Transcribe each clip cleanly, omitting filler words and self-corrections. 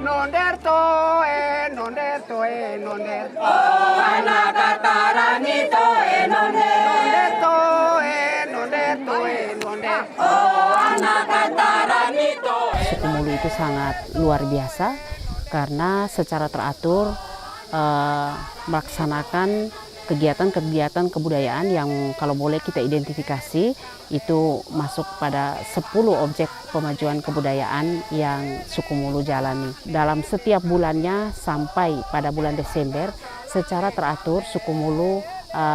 nonder toe nonder. Oh anak katarani toe nonder toe nonder. Oh anak katarani toe. Suku Mulu itu sangat luar biasa karena secara teratur melaksanakan kegiatan-kegiatan kebudayaan yang kalau boleh kita identifikasi itu masuk pada 10 objek pemajuan kebudayaan yang Suku Mulu jalani. Dalam setiap bulannya sampai pada bulan Desember secara teratur Suku Mulu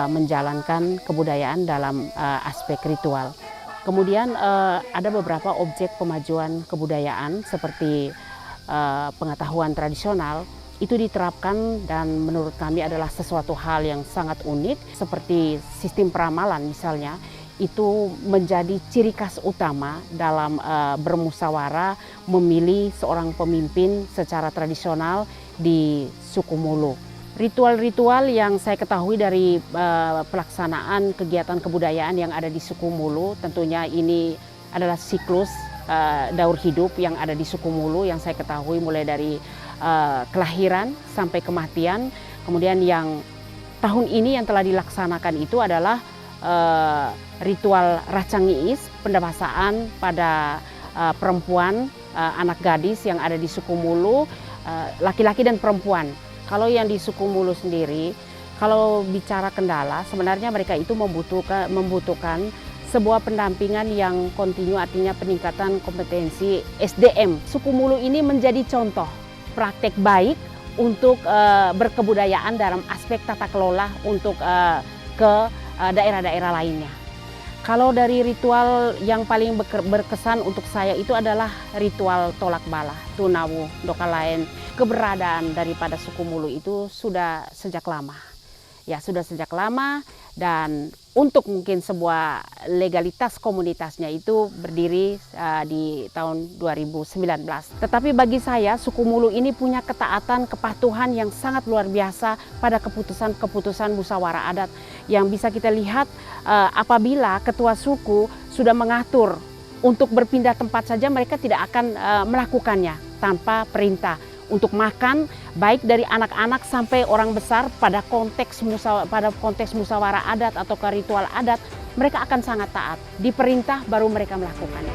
menjalankan kebudayaan dalam aspek ritual. Kemudian ada beberapa objek pemajuan kebudayaan seperti pengetahuan tradisional itu diterapkan dan menurut kami adalah sesuatu hal yang sangat unik seperti sistem peramalan misalnya itu menjadi ciri khas utama dalam bermusyawarah memilih seorang pemimpin secara tradisional di Suku Mulu. Ritual-ritual yang saya ketahui dari pelaksanaan kegiatan kebudayaan yang ada di Suku Mulu tentunya ini adalah siklus daur hidup yang ada di Suku Mulu yang saya ketahui mulai dari kelahiran sampai kematian. Kemudian yang tahun ini yang telah dilaksanakan itu adalah ritual Racangiis, pendewasaan pada perempuan, anak gadis yang ada di Suku Mulu, laki-laki dan perempuan. Kalau yang di Suku Mulu sendiri, kalau bicara kendala, sebenarnya mereka itu membutuhkan sebuah pendampingan yang kontinu, artinya peningkatan kompetensi SDM. Suku Mulu ini menjadi contoh praktek baik untuk berkebudayaan dalam aspek tata kelola untuk ke daerah-daerah lainnya. Kalau dari ritual yang paling berkesan untuk saya itu adalah ritual tolak bala, tunawu, dokalain. Keberadaan daripada Suku Mulu itu sudah sejak lama. Ya, sudah sejak lama dan untuk mungkin sebuah legalitas komunitasnya itu berdiri di tahun 2019. Tetapi bagi saya Suku Mulu ini punya ketaatan, kepatuhan yang sangat luar biasa pada keputusan-keputusan musyawarah adat yang bisa kita lihat apabila ketua suku sudah mengatur untuk berpindah tempat saja mereka tidak akan melakukannya tanpa perintah. Untuk makan baik dari anak-anak sampai orang besar pada konteks musyawarah adat atau ke ritual adat mereka akan sangat taat. Diperintah baru mereka melakukannya.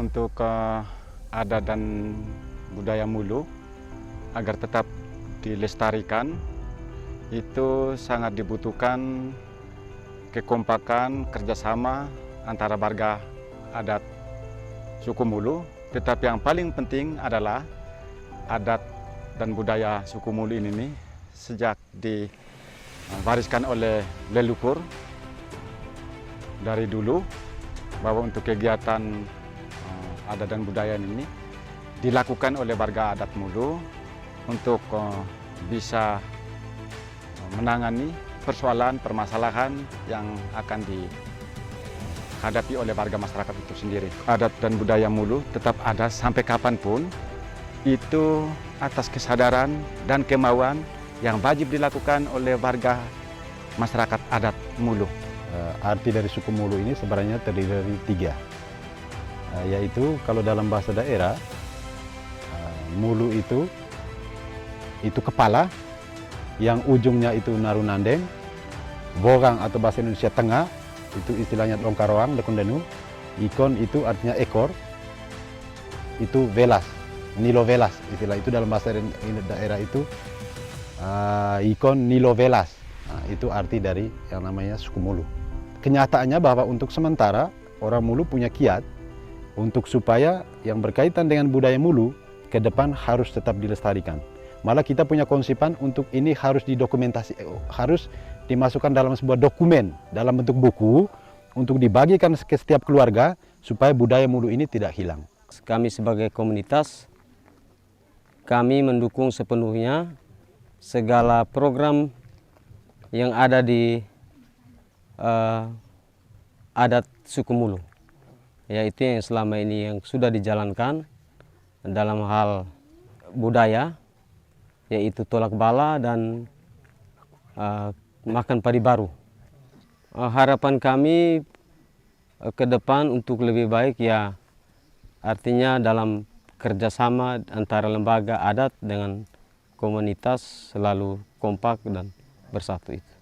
Untuk adat dan budaya Mulu agar tetap dilestarikan itu sangat dibutuhkan kekompakan kerjasama antara warga adat Suku Mulu. Tetapi yang paling penting adalah adat dan budaya Suku Mulu ini sejak diwariskan oleh leluhur dari dulu bahwa untuk kegiatan adat dan budaya ini dilakukan oleh warga adat Mulu untuk bisa menangani permasalahan yang akan dihadapi oleh warga masyarakat itu sendiri. Adat dan budaya Mulu tetap ada sampai kapanpun, itu atas kesadaran dan kemauan yang wajib dilakukan oleh warga masyarakat adat Mulu. Arti dari Suku Mulu ini sebenarnya terdiri dari 3, yaitu kalau dalam bahasa daerah, Mulu itu kepala, yang ujungnya itu narunandeng, borang atau bahasa Indonesia tengah, itu istilahnya longkaroang, lekundenu, ikon itu artinya ekor, itu velas, nilo velas, istilah itu dalam bahasa daerah itu ikon nilo velas, itu arti dari yang namanya Suku Mulu. Kenyataannya bahwa untuk sementara orang Mulu punya kiat untuk supaya yang berkaitan dengan budaya Mulu ke depan harus tetap dilestarikan. Malah kita punya konsepan untuk ini harus didokumentasi, harus dimasukkan dalam sebuah dokumen dalam bentuk buku untuk dibagikan ke setiap keluarga supaya budaya Mulu ini tidak hilang. Kami sebagai komunitas, kami mendukung sepenuhnya segala program yang ada di adat Suku Mulu, yaitu yang selama ini yang sudah dijalankan dalam hal budaya, yaitu tolak bala dan makan padi baru. Harapan kami ke depan untuk lebih baik ya, artinya dalam kerjasama antara lembaga adat dengan komunitas selalu kompak dan bersatu itu.